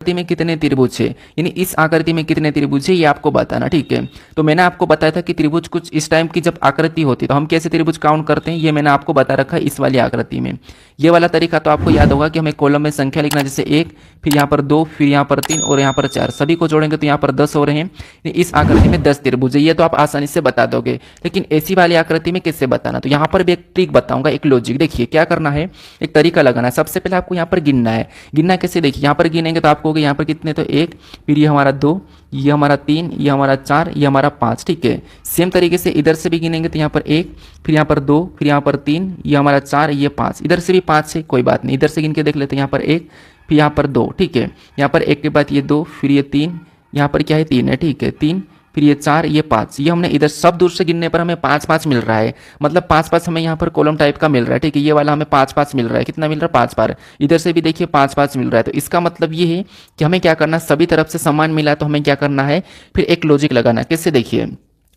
आकृति में कितने त्रिभुज है, यानी इस आकृति में कितने त्रिभुज है ये आपको बताना। ठीक है, तो मैंने आपको बताया था कि त्रिभुज कुछ इस टाइम की जब आकृति होती है तो हम कैसे त्रिभुज काउंट करते हैं, ये मैंने आपको बता रखा है इस वाली आकृति में। ये वाला तरीका तो आपको याद होगा कि हमें कॉलम में संख्या लिखना, जैसे 1, फिर यहाँ पर 2, फिर यहाँ पर 3 और यहाँ पर 4, सभी को जोड़ेंगे तो यहाँ पर 10 हो रहे हैं। इस आकृति में 10 त्रिभुज है, ये तो आप आसानी से बता दोगे। लेकिन ऐसी वाली आकृति में कैसे बताना, तो यहाँ पर भी एक ट्रिक बताऊंगा, एक लॉजिक। देखिए क्या करना है, एक तरीका लगाना है। सबसे पहले आपको यहाँ पर गिनना है। गिनना कैसे, देखिए यहाँ पर गिनेंगे तो आपको होगा यहाँ पर कितने, तो 1, फिर ये हमारा 2, ये हमारा 3, ये हमारा 4, ये हमारा 5। ठीक है, सेम तरीके से इधर से भी गिनेंगे तो यहाँ पर 1, फिर यहाँ पर 2, फिर यहाँ पर 3, ये हमारा 4, ये 5। इधर से भी 5 है, कोई बात नहीं, इधर से गिन के देख लेते हैं। यहाँ पर 1, फिर यहाँ पर 2। ठीक है, यहाँ पर 1 के बाद ये 2, फिर ये 3, यहाँ पर क्या है 3 है। ठीक है, 3, फिर ये 4, ये 5। ये हमने इधर सब दूर से गिनने पर हमें 5 5 मिल रहा है, मतलब 5 5 हमें यहाँ पर कॉलम टाइप का मिल रहा है। ठीक है, ये वाला हमें 5 5 मिल रहा है। कितना मिल रहा है, 5 बार। इधर से भी देखिए 5 5 मिल रहा है। तो इसका मतलब ये है कि हमें क्या करना है, सभी तरफ से समान मिला तो हमें क्या करना है, फिर एक लॉजिक लगाना है। कैसे, देखिए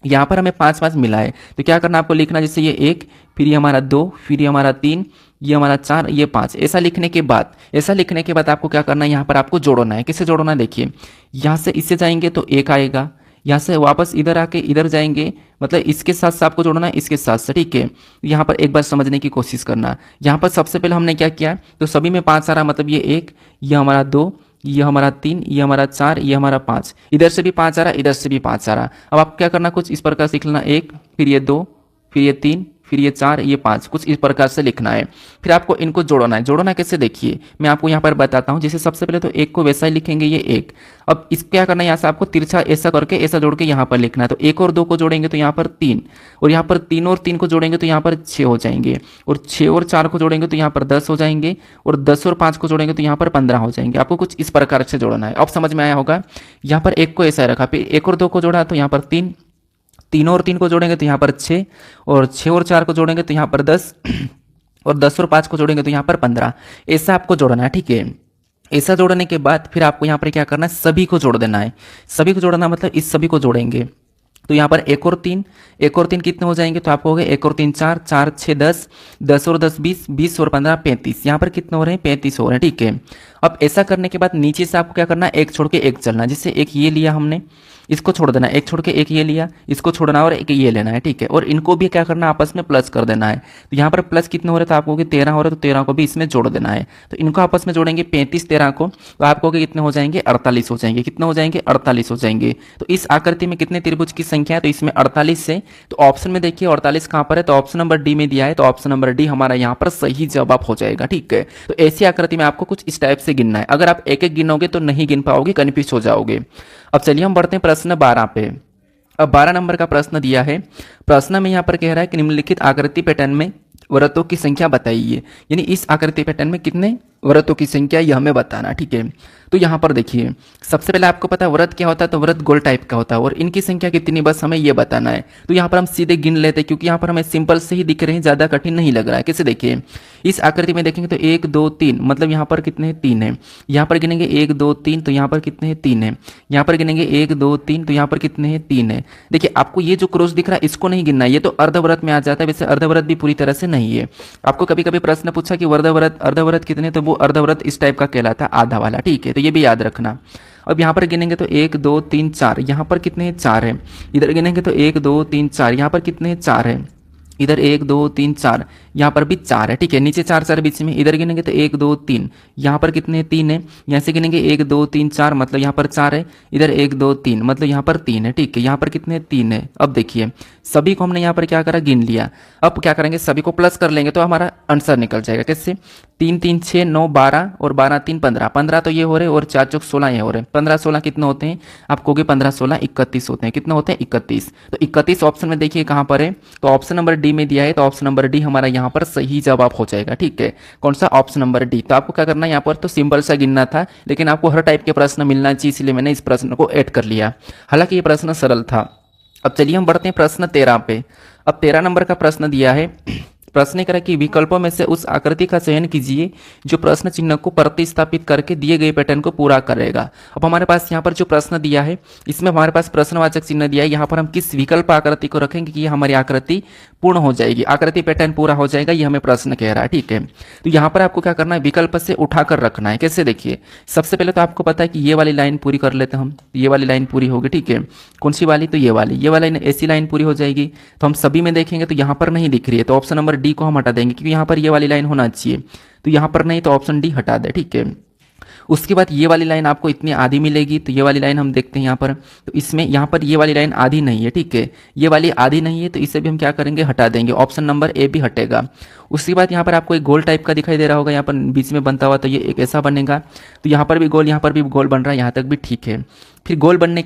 यहाँ पर हमें 5 5 मिला है तो क्या करना, आपको लिखना जैसे ये 1, फिर ये हमारा 2, फिर ये हमारा 3, ये हमारा 4, ये 5। ऐसा लिखने के बाद आपको क्या करना है, यहाँ पर आपको जोड़ना है। किससे जोड़ना है, देखिए यहाँ से इससे जाएंगे तो 1 आएगा, यहाँ से वापस इधर आके इधर जाएंगे, मतलब इसके साथ से आपको जोड़ना है, इसके साथ से। ठीक है, यहाँ पर एक बार समझने की कोशिश करना। यहाँ पर सबसे पहले हमने क्या किया, तो सभी में 5 आ रहा, मतलब ये 1, ये हमारा 2, ये हमारा 3, ये हमारा 4, ये हमारा 5। इधर से भी 5 आ रहा, इधर से भी 5 आ रहा। अब आपको क्या करना, कुछ इस प्रकार से लिख लेना, 1, फिर ये 2, फिर ये 3, फिर ये 4, ये 5, कुछ इस प्रकार से लिखना है। फिर आपको इनको जोड़ना है। जोड़ना कैसे, देखिए मैं आपको यहाँ पर बताता हूँ। जैसे सबसे पहले तो 1 को वैसा ही लिखेंगे, ये 1। अब इस क्या करना है, यहाँ से आपको तिरछा ऐसा करके ऐसा जोड़ के यहाँ पर लिखना है। तो 1 और 2 को जोड़ेंगे तो यहाँ पर 3, और यहाँ पर 3 और 3 को जोड़ेंगे तो यहाँ पर 6 हो जाएंगे, और 6 और 4 को जोड़ेंगे तो यहाँ पर 10 हो जाएंगे, और 10 और 5 को जोड़ेंगे तो यहाँ पर 15 हो जाएंगे। आपको कुछ इस प्रकार से जोड़ना है। अब समझ में आया होगा। यहाँ पर 1 को ऐसा रखा, फिर 1 और 2 को जोड़ा तो यहाँ पर 3, 3 और 3 को जोड़ेंगे तो यहाँ पर 6, और 6 और 4 को जोड़ेंगे तो यहाँ पर 10, और 10 और 5 को जोड़ेंगे तो यहाँ पर 15। ऐसा आपको जोड़ना है। ठीक है, ऐसा जोड़ने के बाद फिर आपको यहाँ पर क्या करना है, सभी को जोड़ देना है। सभी को जोड़ना मतलब इस सभी को जोड़ेंगे तो यहाँ पर 1 और 3, 1 और 3 कितने हो जाएंगे, तो आपको हो गए 1 और 3 4, 4 6 10, 10 और 10 20, 20 और 15 35। यहाँ पर कितने हो रहे हैं, 35 हो रहे हैं। ठीक है, अब ऐसा करने के बाद नीचे से आपको क्या करना है, एक छोड़ के एक चलना। जैसे एक ये लिया हमने, इसको छोड़ देना, एक छोड़ के एक ये लिया, इसको छोड़ना और एक ये लेना है। ठीक है, और इनको भी क्या करना, आपस में प्लस कर देना है। तो यहाँ पर प्लस कितने हो रहे, तो आपको 13 हो रहे, तो 13 को भी इसमें जोड़ देना है। तो इनको आपस में जोड़ेंगे 35 13 को, तो आपको कितने हो जाएंगे, 48 हो जाएंगे। कितने हो जाएंगे, 48 हो जाएंगे। तो इस आकृति में कितने त्रिभुज की संख्या है, तो इसमें 48 से। तो ऑप्शन में देखिए 48 कहाँ पर है, तो ऑप्शन नंबर डी में दिया है, तो ऑप्शन नंबर डी हमारा यहाँ पर सही जवाब हो जाएगा। ठीक है, तो ऐसी आकृति में आपको कुछ इस टाइप से गिनना है। अगर आप एक एक गिनोगे तो नहीं गिन पाओगे, कन्फ्यूज हो जाओगे। अब चलिए हम बढ़ते हैं प्रश्न 12 पे। अब 12 नंबर का प्रश्न दिया है। प्रश्न में यहाँ पर कह रहा है कि निम्नलिखित आकृति पैटर्न में वृत्तों की संख्या बताइए, यानी इस आकृति पैटर्न में कितने वृत्तों की संख्या यह हमें बताना। ठीक है, तो यहाँ पर देखिए सबसे पहले आपको पता है वृत्त क्या होता है, तो वृत्त गोल टाइप का होता है, और इनकी संख्या कितनी बस हमें ये बताना है। तो यहाँ पर हम सीधे गिन लेते हैं, क्योंकि यहाँ पर हमें सिंपल से ही दिख रहे हैं, ज़्यादा कठिन नहीं लग रहा है। कैसे, देखिए इस आकृति में देखेंगे तो 1 2 3, मतलब यहाँ पर कितने हैं, 3 है। यहाँ पर गिनेंगे 1 2 3, तो यहाँ पर कितने हैं, 3 है। यहाँ पर गिनेंगे 1 2 3, तो यहाँ पर कितने हैं, 3 है। देखिए आपको ये जो क्रॉस दिख रहा है इसको नहीं गिनना है, ये तो अर्धवृत्त में आ जाता है। वैसे अर्धवृत्त भी पूरी तरह से नहीं है। आपको कभी कभी प्रश्न पूछा कि अर्धवृत्त कितने, तो वो अर्धवृत्त इस टाइप का कहलाता है, आधा वाला। ठीक है, तो ये भी याद रखना। अब यहाँ पर गिनेंगे तो 1 2 3 4, यहाँ पर कितने हैं, 4 है। इधर गिनेंगे तो 1 2 3 4, यहाँ पर कितने हैं, 4 है। इधर 1 2 3 4, यहाँ पर भी 4 है। ठीक है, नीचे 4 4 बीच में। इधर गिनेंगे तो 1 2 3, यहाँ पर कितने हैं, 3 है। यहाँ से गिनेंगे 1 2 3 4, मतलब यहाँ पर 4 है। इधर 1 2 3, मतलब यहाँ पर 3 है। ठीक है, यहाँ पर कितने, 3 है। अब देखिए सभी को हमने यहाँ पर क्या करा, गिन लिया। अब क्या करेंगे, सभी को प्लस कर लेंगे तो हमारा आंसर निकल जाएगा। कैसे, 3 3 6 9 12, और 12 3 15, 15 तो ये हो रहे, और 4 चौक 16 ये हो रहे। 15 16 कितने होते हैं, आपको 15 16 31 होते हैं। कितने होते हैं, 31। तो 31 ऑप्शन में देखिए कहाँ पर है, तो ऑप्शन नंबर डी में दिया है, तो ऑप्शन नंबर डी हमारा यहाँ पर सही जवाब हो जाएगा। ठीक है, कौन सा, ऑप्शन नंबर डी। तो आपको क्या करना है, यहाँ पर तो सिंपल सा गिनना था, लेकिन आपको हर टाइप के प्रश्न मिलना चाहिए, इसलिए मैंने इस प्रश्न को ऐड कर लिया। हालांकि ये प्रश्न सरल था। अब चलिए हम बढ़ते हैं प्रश्न 13 पे। अब 13 नंबर का प्रश्न दिया है। प्रश्न ने करा कि विकल्पों में से उस आकृति का चयन कीजिए जो प्रश्न चिन्ह को प्रतिस्थापित करके दिए गए पैटर्न को पूरा करेगा। अब हमारे पास यहाँ पर जो प्रश्न दिया है इसमें हमारे पास प्रश्नवाचक चिन्ह दिया है, यहाँ पर हम किस विकल्प आकृति को रखेंगे कि हमारी आकृति पूर्ण हो जाएगी, आकृति पैटर्न पूरा हो जाएगा, ये हमें प्रश्न कह रहा है। ठीक है, तो यहाँ पर आपको क्या करना है, विकल्प से उठाकर रखना है। कैसे, देखिए सबसे पहले तो आपको पता है कि ये वाली लाइन पूरी कर लेते हैं हम, ये वाली लाइन पूरी होगी। ठीक है, कौन सी वाली, तो ये वाली ऐसी लाइन पूरी हो जाएगी। तो हम सभी में देखेंगे तो यहाँ पर नहीं दिख रही है, तो ऑप्शन नंबर डी को हम हटा देंगे क्योंकि यहाँ पर ये वाली लाइन होना चाहिए, तो यहाँ पर नहीं, तो ऑप्शन डी हटा दे। ठीक है, उसके बाद ये वाली लाइन आपको इतनी आधी मिलेगी, तो ये वाली लाइन हम देखते हैं यहाँ पर, तो इसमें यहाँ पर ये वाली लाइन आधी नहीं है। ठीक है, ये वाली आधी नहीं है, तो इसे भी हम क्या करेंगे, हटा देंगे, ऑप्शन नंबर ए भी हटेगा। उसके बाद यहाँ पर आपको एक गोल टाइप का दिखाई दे रहा होगा, यहाँ पर बीच में बनता हुआ, तो ये एक ऐसा बनेगा, तो यहाँ पर भी गोल बन रहा है, यहाँ तक भी ठीक है। फिर गोल बनने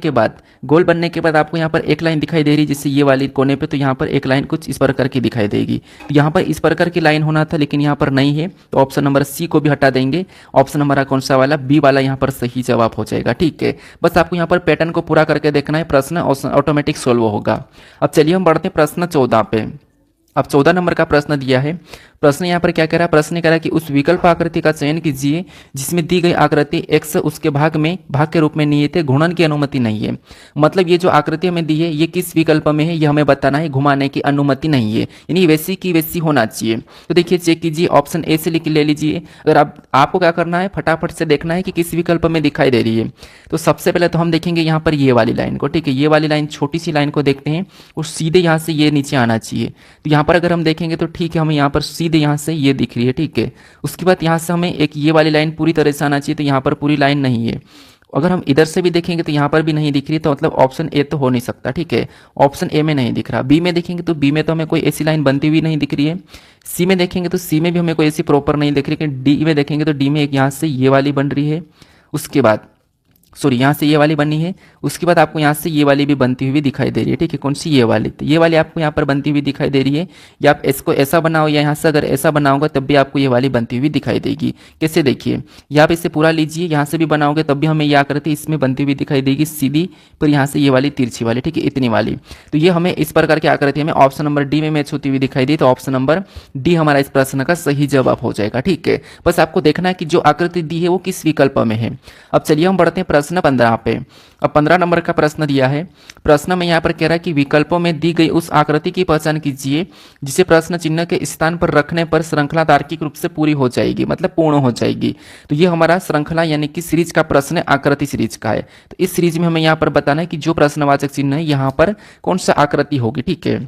के बाद आपको यहाँ पर एक लाइन दिखाई दे रही है जिससे ये वाली कोने पे, तो यहाँ पर एक लाइन कुछ इस प्रकार की दिखाई देगी, तो यहाँ पर इस प्रकार की लाइन होना था लेकिन यहाँ पर नहीं है, तो ऑप्शन नंबर सी को भी हटा देंगे। ऑप्शन नंबर कौन सा वाला, बी वाला यहाँ पर सही जवाब हो जाएगा। ठीक है, बस आपको यहाँ पर पैटर्न को पूरा करके देखना है, प्रश्न ऑटोमेटिक सोल्व होगा। अब चलिए हम बढ़ते हैं प्रश्न 14 पे। अब 14 नंबर का प्रश्न दिया है, प्रश्न यहाँ पर क्या कह रहा है, प्रश्न कह रहा है कि उस विकल्प आकृति का चयन कीजिए जिसमें दी गई आकृति x उसके भाग के रूप में नियत है, घूर्णन की अनुमति नहीं है। मतलब ये जो आकृति हमें दी है ये किस विकल्प में है, ये हमें बताना है, घुमाने की अनुमति नहीं है, यानी वैसी की वैसी होना चाहिए। तो देखिए चेक कीजिए, ऑप्शन ए से ले लीजिए। अगर आपको क्या करना है, फटाफट से देखना है कि किस विकल्प में दिखाई दे रही है। तो सबसे पहले तो हम देखेंगे यहाँ पर ये वाली लाइन को। ठीक है, ये वाली लाइन, छोटी सी लाइन को देखते हैं और सीधे यहाँ से ये नीचे आना चाहिए। तो यहाँ पर अगर हम देखेंगे तो ठीक है, हमें यहाँ पर सीधे यहाँ से ये दिख रही है। ठीक है, उसके बाद यहाँ से हमें एक ये वाली लाइन पूरी तरह से आना चाहिए, तो यहाँ पर पूरी लाइन नहीं है। अगर हम इधर से भी देखेंगे तो यहाँ पर भी नहीं दिख रही, तो मतलब ऑप्शन ए तो हो नहीं सकता। ठीक है, ऑप्शन ए में नहीं दिख रहा। बी में देखेंगे तो बी में तो हमें कोई ऐसी लाइन बनती हुई नहीं दिख रही है। सी में देखेंगे तो सी में भी हमें कोई ऐसी प्रॉपर नहीं दिख रही, लेकिन डी में देखेंगे तो डी में एक यहाँ से ये वाली बन रही है, उसके बाद यहाँ से ये वाली बनी है, उसके बाद आपको यहाँ से ये वाली भी बनती हुई दिखाई दे रही है। ठीक है, कौन सी, ये वाली, तो ये वाली आपको यहाँ पर बनती हुई दिखाई दे रही है। या आप इसको ऐसा बनाओ या यहाँ से अगर ऐसा बनाओगे तब भी आपको ये वाली बनती हुई दिखाई देगी। कैसे, देखिए या आप इसे पूरा लीजिए, यहाँ से भी बनाओगे तब भी हमें यह आकृति इसमें बनती हुई दिखाई देगी सीधी, पर यहाँ से ये वाली तिरछी वाली। ठीक है, इतनी वाली, तो ये हमें इस प्रकार की आकृति हमें ऑप्शन नंबर डी में मैच होती हुई दिखाई दी, तो ऑप्शन नंबर डी हमारा इस प्रश्न का सही जवाब हो जाएगा। ठीक है, बस आपको देखना है कि जो आकृति दी है वो किस विकल्प में है। अब चलिए हम बढ़ते हैं प्रश्न 15 पे। अब 15 नंबर का प्रश्न दिया है, प्रश्न में यहाँ पर कह रहा है कि विकल्पों में दी गई उस आकृति की पहचान कीजिए जिसे प्रश्न चिन्ह के स्थान पर रखने पर श्रृंखला तार्किक रूप से पूरी हो जाएगी, मतलब पूर्ण हो जाएगी। तो ये हमारा श्रृंखला यानी कि सीरीज का प्रश्न आकृति सीरीज का है। तो इस सीरीज में हमें यहाँ पर बताना है कि जो प्रश्नवाचक चिन्ह है यहाँ पर कौन सा आकृति होगी। ठीक है,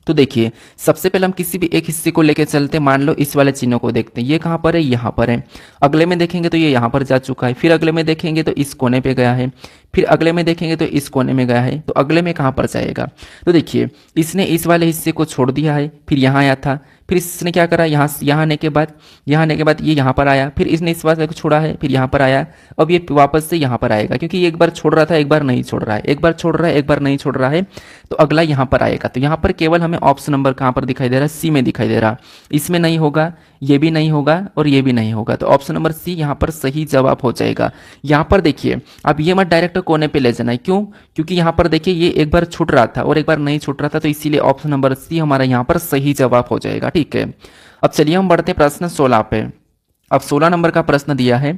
तो देखिए सबसे पहले हम किसी भी एक हिस्से को लेकर चलते हैं, मान लो इस वाले चिन्ह को देखते हैं, ये कहाँ पर है, यहाँ पर है। अगले में देखेंगे तो ये यहाँ पर जा चुका है, फिर अगले में देखेंगे तो इस कोने पे गया है, फिर अगले में देखेंगे तो इस कोने में गया है, तो अगले में कहाँ पर जाएगा। तो देखिए इसने इस वाले हिस्से को छोड़ दिया है, फिर यहाँ आया था, फिर इसने क्या करा, यहाँ आने के बाद ये यहाँ पर आया, फिर इसने इस वाले को छोड़ा है, फिर यहाँ पर आया, अब ये वापस से यहाँ पर आएगा क्योंकि ये एक बार छोड़ रहा था, एक बार नहीं छोड़ रहा है, एक बार छोड़ रहा है, एक बार नहीं छोड़ रहा है, तो अगला यहाँ पर आएगा। तो यहाँ पर केवल हमें ऑप्शन नंबर कहाँ पर दिखाई दे रहा है, सी में दिखाई दे रहा, इसमें नहीं होगा, ये भी नहीं होगा और ये भी नहीं होगा, तो ऑप्शन नंबर सी यहाँ पर सही जवाब हो जाएगा। यहाँ पर देखिए अब ये मत डायरेक्ट कोने पे ले जाना है, क्यों, क्योंकि यहाँ पर देखिए ये एक बार छूट रहा था और एक बार नहीं छूट रहा था, तो इसीलिए ऑप्शन नंबर सी हमारा यहाँ पर सही जवाब हो जाएगा। ठीक है, अब चलिए हम बढ़ते हैं प्रश्न 16 पे। अब 16 नंबर का प्रश्न दिया है,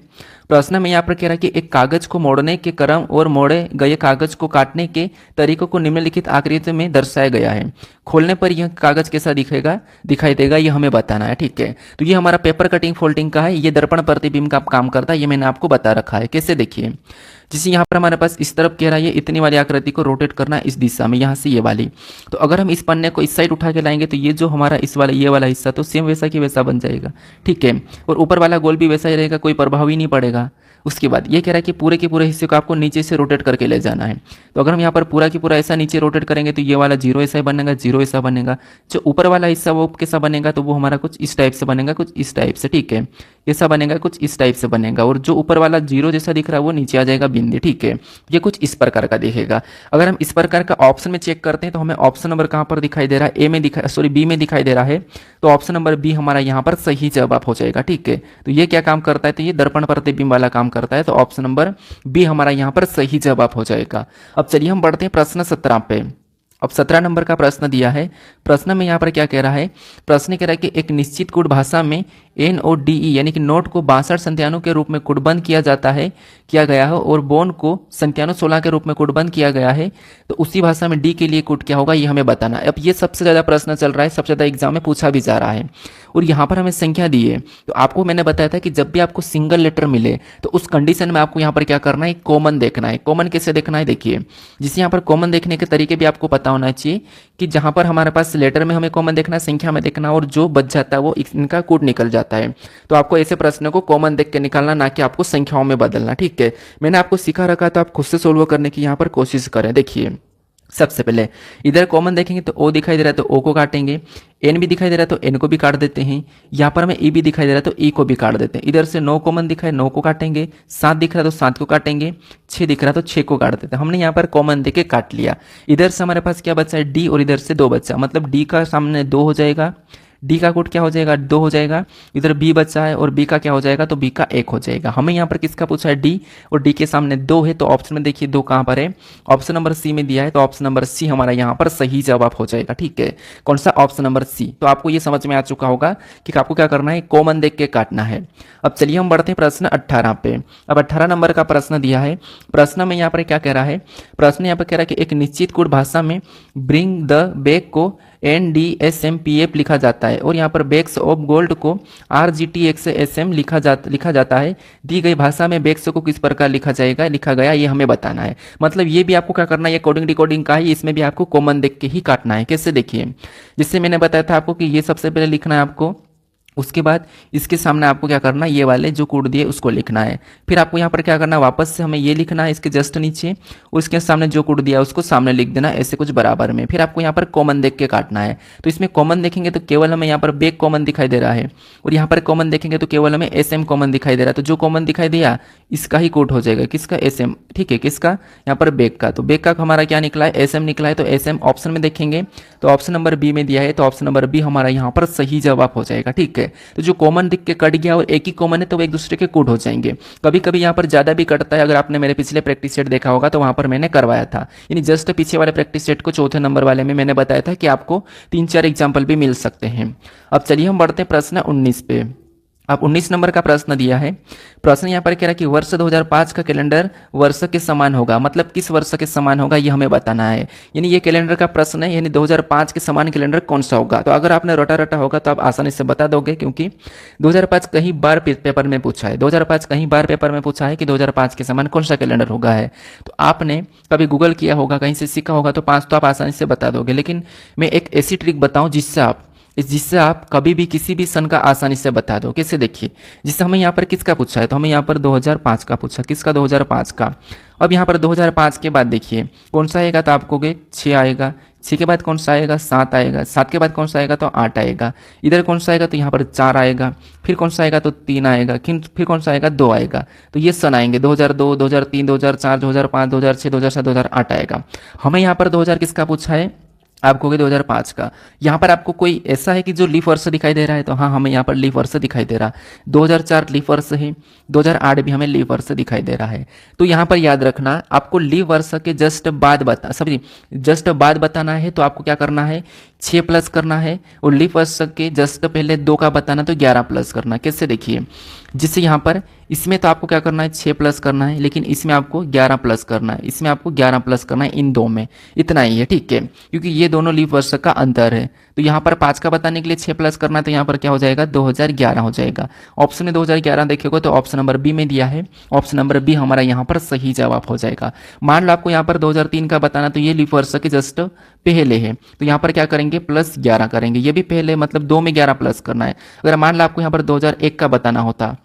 प्रश्न में यहाँ पर कह रहा है कि एक कागज को मोड़ने के क्रम और मोड़े गए कागज को काटने के तरीकों को निम्नलिखित आकृति में दर्शाया गया है। खोलने पर यह कागज कैसा दिखाई देगा, ये हमें बताना है। ठीक है, तो ये हमारा पेपर कटिंग फोल्डिंग का है, ये दर्पण प्रतिबिंब का काम करता है, ये मैंने आपको बता रखा है। कैसे, देखिए जैसे यहाँ पर हमारे पास इस तरफ कह रहा है ये इतनी वाली आकृति को रोटेट करना है इस दिशा में, यहाँ से ये वाली, तो अगर हम इस पन्ने को इस साइड उठा के लाएंगे तो ये जो हमारा इस वाला ये वाला हिस्सा तो सेम वैसा की वैसा बन जाएगा। ठीक है, और ऊपर वाला गोल भी वैसा ही रहेगा, कोई प्रभाव ही नहीं पड़ेगा। उसके बाद ये कह रहा है कि पूरे के पूरे हिस्से को आपको नीचे से रोटेट करके ले जाना है, तो अगर हम यहाँ पर पूरा की पूरा ऐसा नीचे रोटेट करेंगे तो ये वाला जीरो ऐसा बनेगा, जीरो ऐसा बनेगा, जो ऊपर वाला हिस्सा वो कैसा बनेगा, तो वो हमारा कुछ इस टाइप से बनेगा, कुछ इस टाइप से। ठीक है, ऐसा बनेगा, कुछ इस टाइप से बनेगा, और जो ऊपर वाला जीरो जैसा दिख रहा है वो नीचे आ जाएगा बिंदी। ठीक है, ये कुछ इस प्रकार का दिखेगा। अगर हम इस प्रकार का ऑप्शन में चेक करते हैं तो हमें ऑप्शन नंबर कहाँ पर दिखाई दे रहा है, बी में दिखाई दे रहा है, तो ऑप्शन नंबर बी हमारा यहाँ पर सही जवाब हो जाएगा। ठीक है, तो ये क्या काम करता है, तो ये दर्पण प्रतिबिंब वाला काम करता है, तो ऑप्शन नंबर बी हमारा यहाँ पर सही जवाब हो जाएगा। अब चलिए हम बढ़ते हैं प्रश्न 17 पे। अब 17 नंबर का प्रश्न दिया है। प्रश्न में यहाँ पर क्या कह रहा है, प्रश्न कह रहा है कि एक निश्चित कूट भाषा में NODE यानी कि नोट को 62 संत्यानों के रूप में कूटबंद किया गया है और बोन को संत्यानों 16 के रूप में कूटबंद किया गया है, तो उसी भाषा में डी के लिए कूट क्या होगा ये हमें बताना है। अब ये सबसे ज़्यादा प्रश्न चल रहा है, सबसे ज़्यादा एग्जाम में पूछा भी जा रहा है और यहाँ पर हमें संख्या दी है। तो आपको मैंने बताया था कि जब भी आपको सिंगल लेटर मिले तो उस कंडीशन में आपको यहाँ पर क्या करना है, कॉमन देखना है। कॉमन कैसे देखना है, देखिए जिसे यहाँ पर कॉमन देखने के तरीके भी आपको पता होना चाहिए कि जहाँ पर हमारे पास लेटर में हमें कॉमन देखना है, संख्या में देखना, और जो बच जाता है वो इनका कूट निकल जाता है। तो आपको ऐसे प्रश्न को कॉमन देख के निकालना, ना कि आपको संख्याओं में बदलना। ठीक है, मैंने आपको सिखा रखा तो आप खुद से सोल्व करने की यहाँ पर कोशिश करें। देखिए सबसे पहले इधर कॉमन देखेंगे तो ओ दिखाई दे रहा है तो ओ को काटेंगे, एन भी दिखाई दे रहा है तो एन को भी काट देते हैं, यहाँ पर हमें ई भी दिखाई दे रहा है तो ई को भी काट देते हैं। इधर से 9 कॉमन दिखा है, 9 को काटेंगे, 7 दिख रहा है तो 7 को काटेंगे, 6 दिख रहा है तो 6 को काट देते हैं। हमने यहाँ पर कॉमन देके काट लिया। इधर से हमारे पास क्या बचा है, डी, और इधर से 2 बचा, मतलब डी का सामने 2 हो जाएगा, डी का कोड क्या हो जाएगा, 2 हो जाएगा। इधर बी बचा है और बी का क्या हो जाएगा, तो बी का 1 हो जाएगा। हमें यहाँ पर किसका पूछा है, डी, और डी के सामने 2 है तो ऑप्शन में देखिए 2 कहाँ पर है, ऑप्शन नंबर सी में दिया है, तो ऑप्शन नंबर सी हमारा यहाँ पर सही जवाब हो जाएगा। ठीक है, कौन सा, ऑप्शन नंबर सी। तो आपको ये समझ में आ चुका होगा कि आपको क्या करना है, कॉमन देख के काटना है। अब चलिए हम बढ़ते हैं प्रश्न 18 पे। अब 18 नंबर का प्रश्न दिया है। प्रश्न में यहाँ पर क्या कह रहा है, प्रश्न यहाँ पर कह रहा है कि एक निश्चित कोड भाषा में ब्रिंग द बैक को NDSMPF लिखा जाता है और यहाँ पर बैग्स ऑफ गोल्ड को RGTXSM लिखा जाता है। दी गई भाषा में बैग्स को किस प्रकार लिखा गया ये हमें बताना है। मतलब ये भी आपको क्या करना है, ये कोडिंग डिकोडिंग का ही, इसमें भी आपको कॉमन देख के ही काटना है। कैसे, देखिए जिससे मैंने बताया था आपको कि ये सबसे पहले लिखना है आपको, उसके बाद इसके सामने आपको क्या करना है, ये वाले जो कोड दिए उसको लिखना है। फिर आपको यहाँ पर क्या करना है, वापस से हमें ये लिखना है इसके जस्ट नीचे, उसके सामने जो कोड दिया उसको सामने लिख देना, ऐसे कुछ बराबर में। फिर आपको यहाँ पर कॉमन देख के काटना है। तो इसमें कॉमन देखेंगे तो केवल हमें यहाँ पर बैक कॉमन दिखाई दे रहा है और यहाँ पर कॉमन देखेंगे तो केवल हमें SM कॉमन दिखाई दे रहा है। तो जो कॉमन दिखाई दिया इसका ही कोड हो जाएगा, किसका, SM। ठीक है, किसका, यहाँ पर बैक का। तो बैक का हमारा क्या निकला है, SM निकला है। तो SM ऑप्शन में देखेंगे तो ऑप्शन नंबर बी में दिया है, तो ऑप्शन नंबर बी हमारा यहाँ पर सही जवाब हो जाएगा। ठीक है, तो जो कॉमन दिख के कट गया और एक ही कॉमन है तो वो एक दूसरे के कोड हो जाएंगे। कभी कभी यहाँ पर ज़्यादा भी कटता है, अगर आपने मेरे पिछले प्रैक्टिस सेट देखा होगा तो वहाँ पर मैंने करवाया था, यानी जस्ट पीछे वाले प्रैक्टिस सेट को चौथे नंबर वाले में मैंने बताया था कि आपको 3-4 एग्जाम्पल भी मिल सकते हैं। अब चलिए हम बढ़ते हैं प्रश्न 19 पे। अब 19 नंबर का प्रश्न दिया है। प्रश्न यहाँ पर कह रहा है कि वर्ष 2005 का कैलेंडर वर्ष के समान होगा, मतलब किस वर्ष के समान होगा ये हमें बताना है। यानी ये कैलेंडर का प्रश्न है, यानी 2005 के समान कैलेंडर कौन सा होगा। तो अगर आपने रटा होगा तो आप आसानी से बता दोगे, क्योंकि 2005 कहीं बार पेपर में पूछा है, 2005 कहीं बार पेपर में पूछा है कि 2005 के समान कौन सा कैलेंडर होगा है। तो आपने कभी गूगल किया होगा, कहीं से सीखा होगा, तो 5 तो आप आसानी से बता दोगे। लेकिन मैं एक ऐसी ट्रिक बताऊं जिससे आप कभी भी किसी भी सन का आसानी से बता दो। कैसे, देखिए जिससे हमें यहाँ पर किसका पूछा है, तो हमें यहाँ पर 2005 का पूछा, किसका, 2005 का। अब यहाँ पर 2005 के बाद देखिए कौन सा आएगा, तो आपको 6 आएगा, 6 के बाद कौन सा आएगा, 7 आएगा, 7 के बाद कौन सा आएगा, तो 8 आएगा। इधर कौन सा आएगा, तो यहाँ पर 4 आएगा, फिर कौन सा आएगा, तो 3 आएगा, फिर कौन सा आएगा, 2 आएगा। तो ये सन आएंगे 2002, 2003, 2004, 2005, 2006, 2007, 2008 आएगा। हमें यहाँ पर 2000 किसका पूछा है, आप कहोगे 2005 का। यहाँ पर आपको कोई ऐसा है कि जो लीफ वर्ष दिखाई दे रहा है, तो हाँ हमें यहाँ पर लीफ वर्ष दिखाई दे रहा है। 2004 लीफ वर्ष है, 2008 भी हमें लीफ वर्ष दिखाई दे रहा है। तो यहाँ पर याद रखना, आपको लीफ वर्ष के जस्ट बाद बताना है, तो आपको क्या करना है, 6 प्लस करना है, और लीफ वर्ष के जस्ट पहले 2 का बताना तो 11 प्लस करना। कैसे, देखिए जिससे यहाँ पर इसमें तो आपको क्या करना है, 6 प्लस करना है, लेकिन इसमें आपको 11 प्लस करना है, इसमें आपको 11 प्लस करना है, इन 2 में इतना ही है। ठीक है, क्योंकि ये दोनों लीफ वर्ष का अंतर है। तो यहाँ पर 5 का बताने के लिए 6 प्लस करना है, तो यहाँ पर क्या हो जाएगा, 2011 हो जाएगा। ऑप्शन में 2011 देखोगे तो ऑप्शन नंबर बी में दिया है, ऑप्शन नंबर बी हमारा यहाँ पर सही जवाब हो जाएगा। मान लो आपको यहाँ पर 2003 का बताना, तो ये लीफ वर्ष के जस्ट पहले है, तो यहाँ पर क्या करेंगे, प्लस 11 करेंगे। ये भी पहले, मतलब 2 में 11 प्लस करना है। अगर मान लो आपको यहाँ पर 2001 का बताना होता,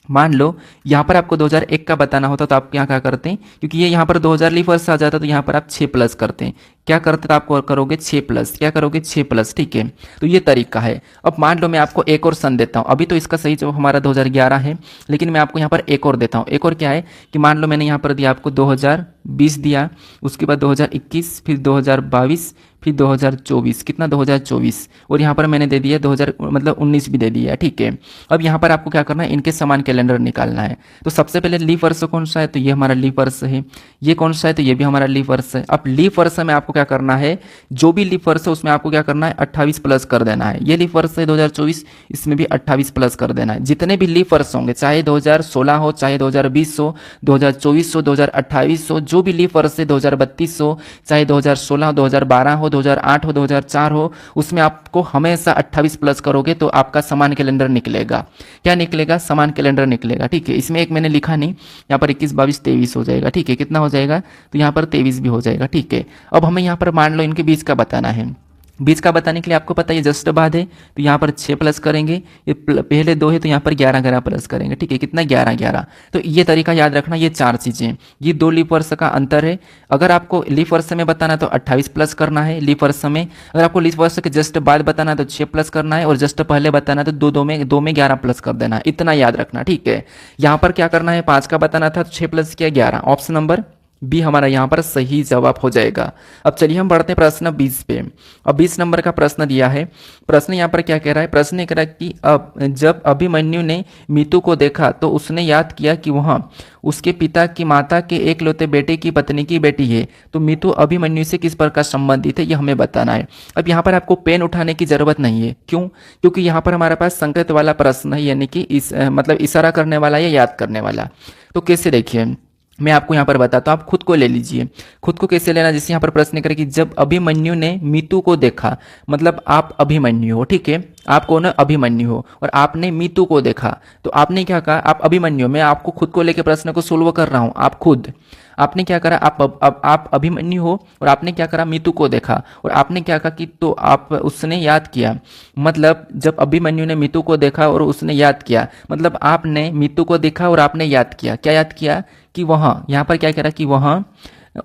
मान लो यहाँ पर आपको 2001 का बताना होता, तो आप यहाँ क्या करते हैं, क्योंकि ये यहाँ पर 2000 लीफ वर्ष आ जाता, तो यहाँ पर आप 6 प्लस करते हैं। क्या करते, तो आपको करोगे 6 प्लस, क्या करोगे, 6 प्लस। ठीक है, तो ये तरीका है। अब मान लो मैं आपको एक और सन देता हूँ, अभी तो इसका सही जवाब हमारा 2011 है, लेकिन मैं आपको यहाँ पर एक और देता हूँ। एक और क्या है कि मान लो मैंने यहाँ पर दिया आपको 2020 दिया, उसके बाद 2021, फिर 2022, फिर 2024, कितना 2024, और यहाँ पर मैंने दे दिया 2000 मतलब 19 भी दे दिया है, ठीक है। अब यहाँ पर आपको क्या करना है, इनके समान कैलेंडर निकालना है। तो सबसे पहले लीप वर्ष कौन सा है, तो ये हमारा लीप वर्ष है। ये कौन सा है, तो ये भी हमारा लीप वर्ष है। अब लीप वर्ष में आपको क्या करना है, जो भी लीप वर्ष है उसमें आपको क्या करना है, 28 प्लस कर देना है। ये लीप वर्ष है 2024, इसमें भी 28 प्लस कर देना है। जितने भी लीप वर्ष होंगे, चाहे 2016 हो, चाहे 2020 हो, 2024 हो, 2028 हो, जो भी लीप वर्ष है, 2032 हो, चाहे 2016 हो, 2012 हो, 2008 हो, 2004 हो, उसमें आपको हमेशा 28 प्लस करोगे तो आपका समान कैलेंडर निकलेगा। क्या निकलेगा, समान कैलेंडर निकलेगा, ठीक है। इसमें एक मैंने लिखा नहीं, यहाँ पर 21, 22, 23 हो जाएगा, ठीक है। कितना हो जाएगा, तो यहाँ पर 23 भी हो जाएगा, ठीक है। अब हमें यहाँ पर मान लो इनके बीच का बताना है। बीच का बताने के लिए आपको पता है ये जस्ट बाद है, तो यहाँ पर 6 प्लस करेंगे, ये पहले 2 है तो यहाँ पर 11 11 प्लस करेंगे, ठीक है। कितना, 11 11। तो ये तरीका याद रखना, ये 4 चीज़ें, ये 2 लीप वर्ष का अंतर है। अगर आपको लीप वर्ष में बताना तो 28 प्लस करना है लीप वर्ष में। अगर आपको लीप वर्ष के जस्ट बाद बताना है तो 6 प्लस करना है, और जस्ट पहले बताना है तो 2 में 11 प्लस कर देना है। इतना याद रखना, ठीक है। यहाँ पर क्या करना है, 5 का बताना था तो 6 प्लस किया 11। ऑप्शन नंबर बी हमारा यहाँ पर सही जवाब हो जाएगा। अब चलिए हम बढ़ते हैं प्रश्न 20 पे। अब 20 नंबर का प्रश्न दिया है। प्रश्न यहाँ पर क्या कह रहा है, प्रश्न ये कह रहा है कि अब जब अभिमन्यु ने मीतू को देखा तो उसने याद किया कि वह उसके पिता की माता के एकलौते बेटे की पत्नी की बेटी है। तो मीतू अभिमन्यु से किस प्रकार संबंधित है, ये हमें बताना है। अब यहाँ पर आपको पेन उठाने की जरूरत नहीं है, क्यों, क्योंकि यहाँ पर हमारे पास संकेत वाला प्रश्न है, यानी कि मतलब इशारा करने वाला या याद करने वाला। तो कैसे, देखिए मैं आपको यहाँ पर बताता हूँ, आप खुद को ले लीजिए। खुद को कैसे लेना, जैसे यहाँ पर प्रश्न करें कि जब अभिमन्यु ने मीतू को देखा, मतलब आप अभिमन्यु हो, ठीक है। आप कौन है, अभिमन्यु हो, और आपने मीतू को देखा, तो आपने क्या कहा, आप अभिमन्यु। मैं आपको खुद को लेकर प्रश्न को सोल्व कर रहा हूँ, आप खुद। आपने क्या करा, आप अभिमन्यु हो, और आपने क्या करा, मीतू को देखा, और आपने क्या कहा कि तो आप उसने याद किया। मतलब जब अभिमन्यु ने मीतू को देखा और उसने याद किया, मतलब आपने मीतू को देखा और आपने याद किया। क्या याद किया, कि वहाँ, यहाँ पर क्या कह रहा कि वहाँ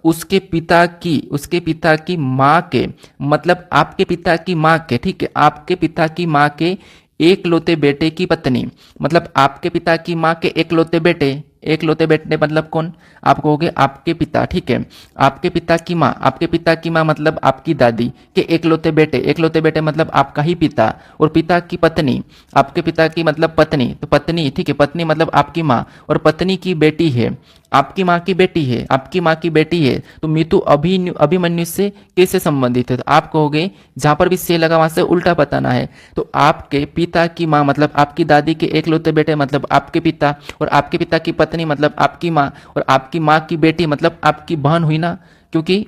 उसके पिता की माँ के, मतलब आपके पिता की माँ के, ठीक है, आपके पिता की माँ के एकलौते बेटे की पत्नी, मतलब आपके पिता की माँ के एकलौते बेटे मतलब कौन, आप कहोगे आपके पिता, ठीक है। आपके पिता की माँ मतलब आपकी दादी के एकलौते बेटे मतलब आपका ही पिता, और पिता की पत्नी, आपके पिता की मतलब पत्नी, तो पत्नी, ठीक है, पत्नी मतलब आपकी माँ, और पत्नी की बेटी है, आपकी माँ की बेटी है। तो मीतू अभिमन्यु से कैसे संबंधित है, तो आप कहोगे जहां पर भी से लगा वहां से उल्टा बताना है। तो आपके पिता की माँ मतलब आपकी दादी के एकलौते बेटे मतलब आपके पिता, और आपके पिता की पत्नी मतलब आपकी माँ, और आपकी माँ की बेटी मतलब आपकी बहन हुई ना, क्योंकि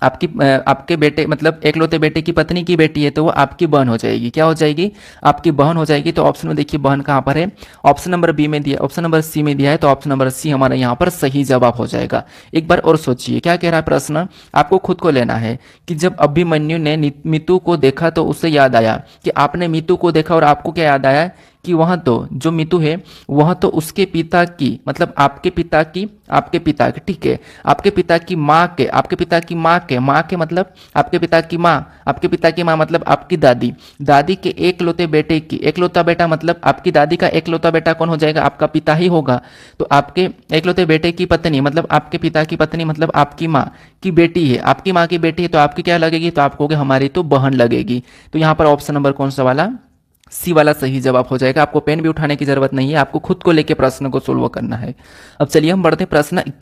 आपके बेटे मतलब एकलौते बेटे की पत्नी की बेटी है, तो वो आपकी बहन हो जाएगी। क्या हो जाएगी, आपकी बहन हो जाएगी। तो ऑप्शन में देखिए बहन कहाँ पर है, ऑप्शन नंबर बी में दिया, ऑप्शन नंबर सी में दिया है, तो ऑप्शन नंबर सी हमारा यहाँ पर सही जवाब हो जाएगा। एक बार और सोचिए क्या कह रहा है प्रश्न, आपको खुद को लेना है कि जब अभिमन्यु ने मीतू को देखा तो उसे याद आया, कि आपने मीतू को देखा और आपको क्या याद आया, कि वह तो जो मीतू है वह तो उसके पिता की, मतलब आपके पिता की, ठीक है, आपके पिता की माँ के मतलब आपके पिता की माँ मतलब आपकी दादी के एकलौते बेटे की, एकलौता बेटा मतलब आपकी दादी का एकलौता बेटा कौन हो जाएगा, आपका पिता ही होगा। तो आपके एकलौते बेटे की पत्नी मतलब आपके पिता की पत्नी मतलब आपकी माँ की बेटी है, आपकी माँ की बेटी है, तो आपकी क्या लगेगी, तो आप कहोगे हमारी तो बहन लगेगी। तो यहाँ पर ऑप्शन नंबर कौन सा वाला, सी वाला सही जवाब हो जाएगा। आपको पेन भी उठाने की जरूरत नहीं है, आपको खुद को लेकर प्रश्न को सोल्व करना है। अब चलिए हम बढ़ते प्रश्न